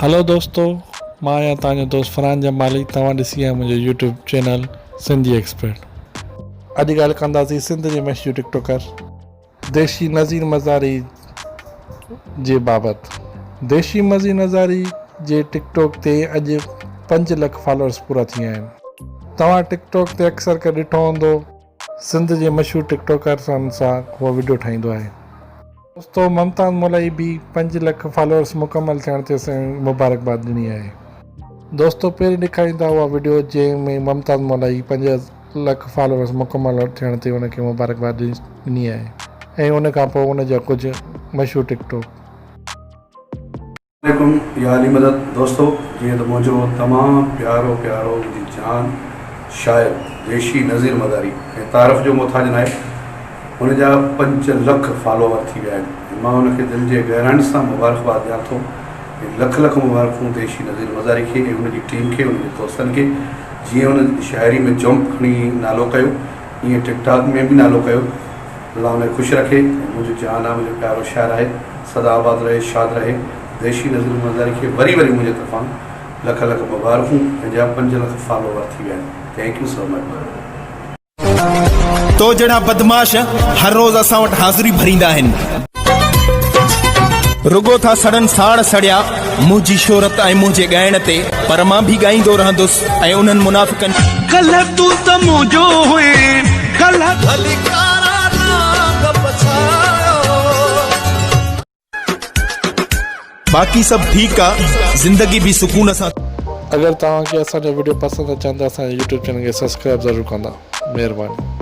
Hello दोस्तों, मां आहियां तव्हांजो दोस्त फरहान जमाली। तव्हां ॾिसी आहे मुंहिंजो यूट्यूब चैनल सिंधी एक्सपर्ट। अॼु ॻाल्हि कंदासीं सिंध जे मशहूरु टिकटॉकर देशी नज़ीर मज़ारी जे बाबति। देशी नज़ीर मज़ारी जे टिकटॉक ते अॼु 5 लख फॉलोअर्स पूरा थी विया आहिनि। तव्हां टिकटॉक ते अक्सर करे ॾिठो हूंदो, सिंध जे मशहूरु टिकटॉकर्सनि सां उहो वीडियो ठाहींदो आहे। दोस्तों, मुमताज मोलाई भी 5 लख फॉलोअर्स मुकम्मल थियण ते असांखे मुबारकबाद ॾिनी आहे। दोस्तों, पहिरीं ॾेखारींदा हुआ वीडियो जंहिंमें मुमताज मोलाई 5 लख फॉलोअर्स मुकम्मल थियण ते उनखे मुबारकबाद ॾिनी आहे ऐं उन खां पोइ उन जा कुझु मशहूरु टिकटॉक। याली मदद दोस्तों, जीअं त मुंहिंजो तमामु प्यारो मुंहिंजी जान शायर देशी नज़ीर मज़ारी ऐं तारीफ़ जो मुहताज न आहे, उनजा 5 लख फॉलोवर थी विया आहिनि। मां उनखे दिलि जे गहराइण सां मुबारकबाद ॾियां थो। लख लख मुबारकूं देशी नज़ीर मज़ारी खे ऐं उनजी टीम खे, उनजे दोस्तनि खे। जीअं उन शाइरी में जंप खणी नालो कयो, ईअं टिकटॉक में बि नालो कयो। अल्लाह उनखे ख़ुशि रखे। मुंहिंजो जान आहे, मुंहिंजो प्यारो शाइर आहे, सदा आबाद रहे, शाद रहे। देशी नज़ीर मज़ारी खे वरी मुंहिंजे तरफ़ां लख लख मुबारकूं। पंहिंजा 5 लख फॉलोवर थी विया आहिनि। Thank you so much. तो जड़ा बदमाश हर रोज असां वटि हाज़िरी भरींदा आहिनि। रुगो था सड़न साड़ सड़िया मुंहिंजी शोहरत ऐं मुंहिंजे ॻाइण ते, पर मां बि ॻाईंदो रहंदुसि ऐं उन्हनि मुनाफ़िकनि कल्ह तूं त मुंहिंजो हुए बाक़ी सभु ठीकु आहे, ज़िंदगी बि सुकून सां। अगर तव्हांखे असांजो वीडियो पसंदि अचनि त असांजे यूट्यूब चैनल खे सब्सक्राइब ज़रूरु कंदा। महिरबानी।